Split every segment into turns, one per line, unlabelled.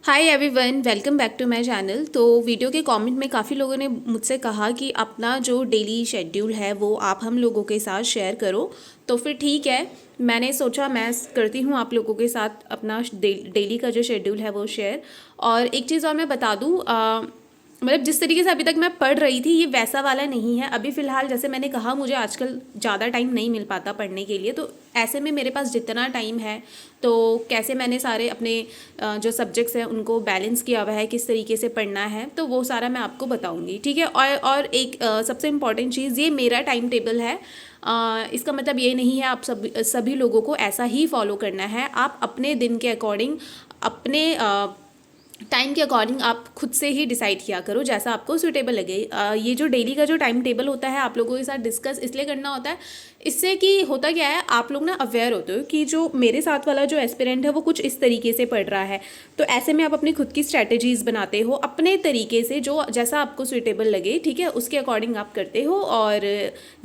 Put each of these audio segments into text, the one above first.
Hi everyone, welcome back to my channel. तो video के comment में काफ़ी लोगों ने मुझसे कहा कि अपना जो डेली शेड्यूल है वो आप हम लोगों के साथ शेयर करो। तो फिर ठीक है, मैंने सोचा मैं करती हूँ आप लोगों के साथ अपना डेली का जो शेड्यूल है वो शेयर। और एक चीज़ और मैं बता दूँ, मतलब जिस तरीके से अभी तक मैं पढ़ रही थी ये वैसा वाला नहीं है। अभी फ़िलहाल जैसे मैंने कहा मुझे आजकल ज़्यादा टाइम नहीं मिल पाता पढ़ने के लिए, तो ऐसे में मेरे पास जितना टाइम है तो कैसे मैंने सारे अपने जो सब्जेक्ट्स हैं उनको बैलेंस किया हुआ है, किस तरीके से पढ़ना है, तो वो सारा मैं आपको बताऊंगी। ठीक है। और एक सबसे इम्पॉर्टेंट चीज़, ये मेरा टाइम टेबल है। इसका मतलब ये नहीं है आप सभी लोगों को ऐसा ही फॉलो करना है। आप अपने दिन के अकॉर्डिंग, अपने टाइम के अकॉर्डिंग आप खुद से ही डिसाइड किया करो जैसा आपको सूटेबल लगे। ये जो डेली का जो टाइम टेबल होता है आप लोगों के साथ डिस्कस इसलिए करना होता है, इससे कि होता क्या है, आप लोग ना अवेयर होते हो कि जो मेरे साथ वाला जो एस्पिरेंट है वो कुछ इस तरीके से पढ़ रहा है। तो ऐसे में आप अपनी खुद की स्ट्रैटेजीज बनाते हो अपने तरीके से, जो जैसा आपको सूटेबल लगे, ठीक है, उसके अकॉर्डिंग आप करते हो। और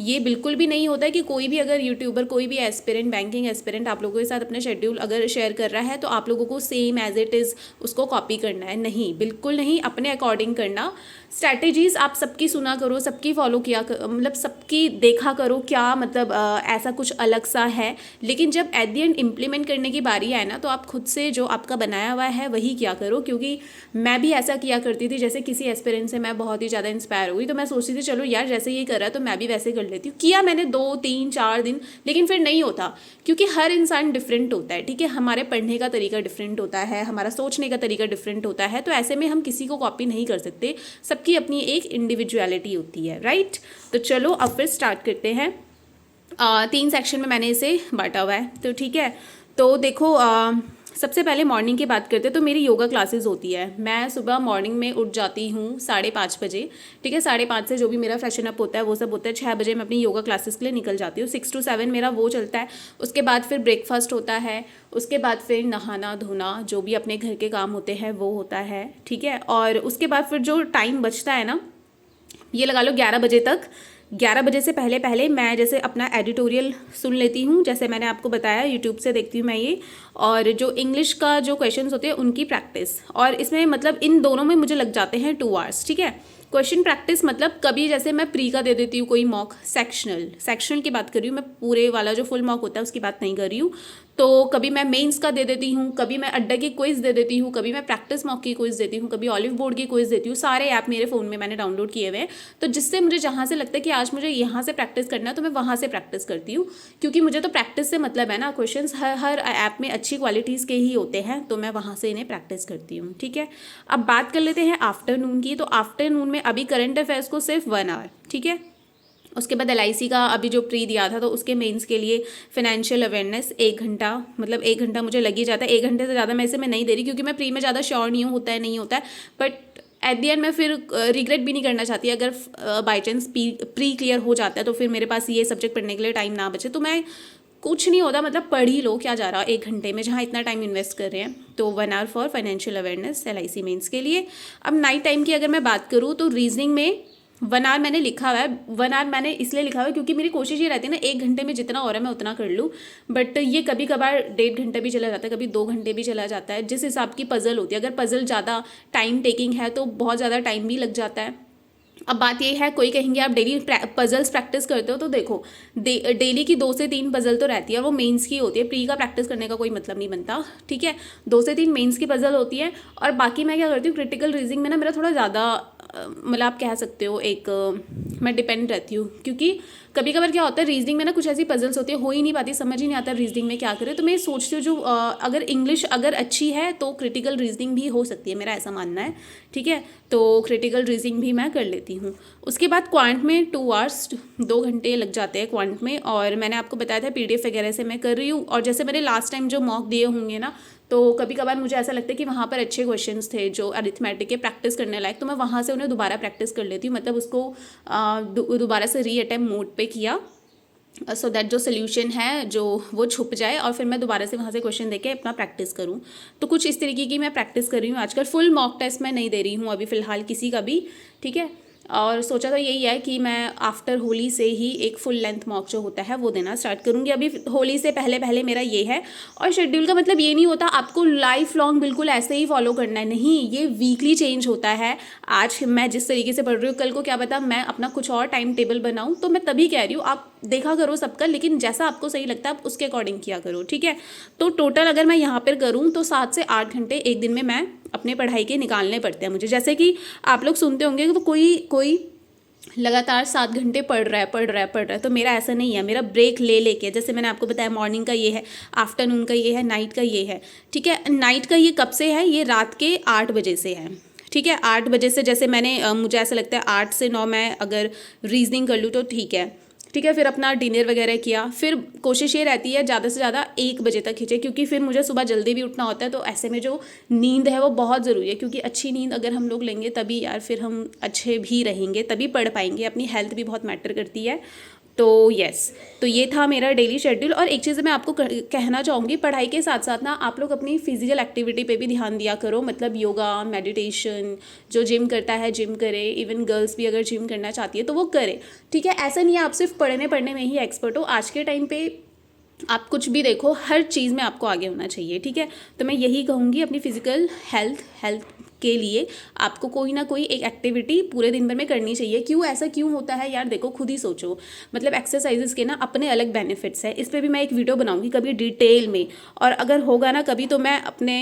ये बिल्कुल भी नहीं होता है कि कोई भी अगर यूट्यूबर, कोई भी एस्पिरेंट, बैंकिंग एस्पिरेंट आप लोगों के साथ अपना शेड्यूल अगर शेयर कर रहा है तो आप लोगों को सेम एज इट इज़ उसको कॉपी करना है। नहीं, बिल्कुल नहीं, अपने अकॉर्डिंग करना। स्ट्रैटेजीज आप सबकी सुना करो, सबकी फॉलो किया मतलब सबकी देखा करो, क्या मतलब ऐसा कुछ अलग सा है। लेकिन जब एट द एंड इम्प्लीमेंट करने की बारी आए ना, तो आप खुद से जो आपका बनाया हुआ है वही किया करो। क्योंकि मैं भी ऐसा किया करती थी, जैसे किसी एस्पिरेंट से मैं बहुत ही ज़्यादा इंस्पायर हुई तो मैं सोचती थी चलो यार जैसे ये कर रहा है तो मैं भी वैसे कर लेती हूँ। किया मैंने 2 3 4 दिन, लेकिन फिर नहीं होता, क्योंकि हर इंसान डिफरेंट होता है। ठीक है, हमारे पढ़ने का तरीका डिफरेंट होता है, हमारा सोचने का तरीका डिफरेंट होता है, तो ऐसे में हम किसी को कॉपी नहीं कर सकते। सबकी अपनी एक इंडिविजुअलिटी होती है, राइट। तो चलो अब फिर स्टार्ट करते हैं। 3 सेक्शन में मैंने इसे बांटा हुआ है, तो ठीक है। तो देखो, सबसे पहले मॉर्निंग की बात करते हैं। तो मेरी योगा क्लासेस होती है। मैं सुबह मॉर्निंग में उठ जाती हूँ 5:30 बजे। ठीक है, 5:30 से जो भी मेरा फ्रेशन अप होता है वो सब होता है। 6 बजे मैं अपनी योगा क्लासेस के लिए निकल जाती हूँ। 6 to 7 मेरा वो चलता है। उसके बाद फिर ब्रेकफास्ट होता है, उसके बाद फिर नहाना धोना, जो भी अपने घर के काम होते हैं वो होता है। ठीक है, और उसके बाद फिर जो टाइम बचता है ना, ये लगा लो 11 बजे तक। 11 बजे से पहले पहले मैं जैसे अपना एडिटोरियल सुन लेती हूँ, जैसे मैंने आपको बताया यूट्यूब से देखती हूँ मैं ये। और जो इंग्लिश का जो क्वेश्चंस होते हैं उनकी प्रैक्टिस, और इसमें मतलब इन दोनों में मुझे लग जाते हैं 2 आवर्स। ठीक है, क्वेश्चन प्रैक्टिस मतलब कभी जैसे मैं प्री का दे देती हूँ कोई मॉक, सेक्शनल की बात कर रही हूँ मैं, पूरे वाला जो फुल मॉक होता है उसकी बात नहीं कर रही हूँ। तो कभी मैं मेंस का दे देती हूँ, कभी मैं अड्डा की क्विज दे देती हूँ, कभी मैं प्रैक्टिस मॉक की क्विज देती हूँ, कभी ऑलिव बोर्ड की क्विज देती हूँ। सारे ऐप मेरे फ़ोन में मैंने डाउनलोड किए हुए हैं। तो जिससे मुझे जहाँ से लगता है कि आज मुझे यहाँ से प्रैक्टिस करना है तो मैं वहाँ से प्रैक्टिस करती हूँ, क्योंकि मुझे तो प्रैक्टिस से मतलब है ना। क्वेश्चंस हर ऐप में अच्छी क्वालिटीज़ के ही होते हैं, तो मैं वहाँ से इन्हें प्रैक्टिस करती हूँ। ठीक है, अब बात कर लेते हैं आफ्टरनून की। तो आफ्टरनून में अभी करंट अफेयर्स को सिर्फ 1 आवर, ठीक है। उसके बाद LIC का अभी जो प्री दिया था तो उसके मेंस के लिए फिनेंशियल अवेयरनेस 1 घंटा, मतलब 1 घंटा मुझे लग ही जाता है। 1 घंटे से ज़्यादा मैं इसे नहीं दे रही, क्योंकि मैं प्री में ज़्यादा श्योर नहीं हूँ होता है नहीं होता है। बट एट द एंड मैं फिर रिग्रेट भी नहीं करना चाहती, अगर बाई चांस प्री क्लियर हो जाता है तो फिर मेरे पास ये सब्जेक्ट पढ़ने के लिए टाइम ना बचे तो मैं, कुछ नहीं होता, मतलब पढ़ ही लो, क्या जा रहा है 1 घंटे में जहाँ इतना टाइम इन्वेस्ट कर रहे हैं। तो 1 hour for financial awareness LIC mains के लिए। अब नाइट टाइम की अगर मैं बात करूँ तो रीजनिंग में 1 आवर मैंने लिखा हुआ है। 1 आवर मैंने इसलिए लिखा हुआ है क्योंकि मेरी कोशिश ये रहती है ना 1 घंटे में जितना हो रहा है मैं उतना कर लूँ। बट ये कभी कभार 1.5 घंटा भी चला जाता है, कभी 2 घंटे भी चला जाता है, जिस हिसाब की पजल होती है। अगर पजल ज़्यादा टाइम टेकिंग है तो बहुत ज़्यादा टाइम भी लग जाता है। अब बात ये है, कोई कहेंगे आप डेली पजल्स प्रैक्टिस करते हो, तो देखो डेली की 2 से 3 पजल तो रहती है, और वो मेंस की होती है। प्री का प्रैक्टिस करने का कोई मतलब नहीं बनता। ठीक है, 2 से 3 मेंस की पजल होती है। और बाकी मैं क्या करती हूँ, क्रिटिकल रीजनिंग में ना मेरा थोड़ा ज़्यादा मतलब आप कह सकते हो एक मैं डिपेंड रहती हूँ, क्योंकि कभी कभार क्या होता है रीजनिंग में ना कुछ ऐसी पजल्स होती है हो ही नहीं पाती, समझ ही नहीं आता रीजनिंग में क्या करें। तो मैं सोचती हूँ जो अगर इंग्लिश अगर अच्छी है तो क्रिटिकल रीजनिंग भी हो सकती है, मेरा ऐसा मानना है। ठीक है, तो क्रिटिकल रीजनिंग भी मैं कर लेती हूँ। उसके बाद क्वांट में 2 आवर्स, 2 घंटे लग जाते हैं क्वांट में। और मैंने आपको बताया था PDF वगैरह से मैं कर रही हूँ। और जैसे मैंने लास्ट टाइम जो मॉक दिए होंगे ना, तो कभी कभार मुझे ऐसा लगता है कि वहाँ पर अच्छे क्वेश्चंस थे जो अरिथमेटिक के प्रैक्टिस करने लायक, तो मैं वहाँ से उन्हें दोबारा प्रैक्टिस कर लेती हूँ, मतलब उसको दोबारा से रीअटेम्प्ट मोड पे किया, सो दैट जो सोल्यूशन है जो वो छुप जाए, और फिर मैं दोबारा से वहाँ से क्वेश्चन देके अपना प्रैक्टिस करूँ। तो कुछ इस तरीके की मैं प्रैक्टिस कर रही हूँ आजकल। फुल मॉक टेस्ट मैं नहीं दे रही हूँ अभी फ़िलहाल किसी का भी। ठीक है, और सोचा तो यही है कि मैं आफ्टर होली से ही एक फुल लेंथ मॉक जो होता है वो देना स्टार्ट करूँगी। अभी होली से पहले पहले मेरा ये है। और शेड्यूल का मतलब ये नहीं होता आपको लाइफ लॉन्ग बिल्कुल ऐसे ही फॉलो करना है, नहीं, ये वीकली चेंज होता है। आज मैं जिस तरीके से पढ़ रही हूँ, कल को क्या पता मैं अपना कुछ और टाइम टेबल बनाऊँ। तो मैं तभी कह रही हूँ आप देखा करो सबका, लेकिन जैसा आपको सही लगता है आप उसके अकॉर्डिंग किया करो, ठीक है। तो टोटल अगर मैं यहाँ पर करूँ तो 7 से 8 घंटे एक दिन में मैं अपने पढ़ाई के निकालने पड़ते हैं मुझे। जैसे कि आप लोग सुनते होंगे तो कोई लगातार 7 घंटे पढ़ रहा है, तो मेरा ऐसा नहीं है। मेरा ब्रेक ले लेके, जैसे मैंने आपको बताया मॉर्निंग का ये है, आफ्टरनून का ये है, नाइट का ये है, ठीक है। नाइट का ये कब से है, ये रात के 8 बजे से है, ठीक है। 8 बजे से, जैसे मुझे ऐसा लगता है 8 से 9 मैं अगर रीजनिंग कर लूँ तो ठीक है, ठीक है। फिर अपना डिनर वगैरह किया, फिर कोशिश ये रहती है ज़्यादा से ज़्यादा 1 बजे तक खींचे, क्योंकि फिर मुझे सुबह जल्दी भी उठना होता है। तो ऐसे में जो नींद है वो बहुत ज़रूरी है, क्योंकि अच्छी नींद अगर हम लोग लेंगे तभी यार फिर हम अच्छे भी रहेंगे, तभी पढ़ पाएंगे। अपनी हेल्थ भी बहुत मैटर करती है। तो यस, तो ये था मेरा डेली शेड्यूल। और एक चीज़ मैं आपको कहना चाहूँगी, पढ़ाई के साथ साथ ना आप लोग अपनी फिजिकल एक्टिविटी पे भी ध्यान दिया करो। मतलब योगा, मेडिटेशन, जो जिम करता है जिम करे, इवन गर्ल्स भी अगर जिम करना चाहती है तो वो करे, ठीक है। ऐसा नहीं है आप सिर्फ पढ़ने में ही एक्सपर्ट हो। आज के टाइम पे आप कुछ भी देखो, हर चीज़ में आपको आगे होना चाहिए, ठीक है। तो मैं यही कहूँगी, अपनी फिजिकल हेल्थ के लिए आपको कोई ना कोई एक एक्टिविटी पूरे दिन भर में करनी चाहिए। ऐसा क्यों होता है यार, देखो खुद ही सोचो। मतलब एक्सरसाइजेस के ना अपने अलग बेनिफिट्स हैं। इस पर भी मैं एक वीडियो बनाऊंगी कभी डिटेल में, और अगर होगा ना कभी तो मैं अपने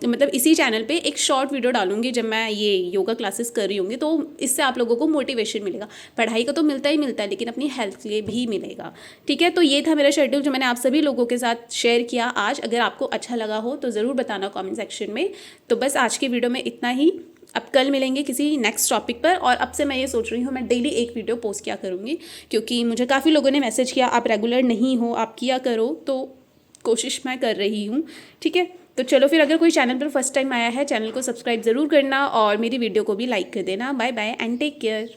मतलब इसी चैनल पे एक शॉर्ट वीडियो डालूंगी जब मैं ये योगा क्लासेस कर रही होंगी। तो इससे आप लोगों को मोटिवेशन मिलेगा। पढ़ाई का तो मिलता ही मिलता है, लेकिन अपनी हेल्थ के लिए भी मिलेगा, ठीक है। तो ये था मेरा शेड्यूल जो मैंने आप सभी लोगों के साथ शेयर किया आज। अगर आपको अच्छा लगा हो तो ज़रूर बताना कमेंट सेक्शन में। तो बस आज की वीडियो में इतना ही। अब कल मिलेंगे किसी नेक्स्ट टॉपिक पर। और अब से मैं ये सोच रही हूँ मैं डेली एक वीडियो पोस्ट किया करूँगी, क्योंकि मुझे काफ़ी लोगों ने मैसेज किया आप रेगुलर नहीं हो, आप किया करो। तो कोशिश मैं कर रही हूँ, ठीक है। तो चलो फिर, अगर कोई चैनल पर फर्स्ट टाइम आया है, चैनल को सब्सक्राइब ज़रूर करना और मेरी वीडियो को भी लाइक कर देना। Bye bye and take care.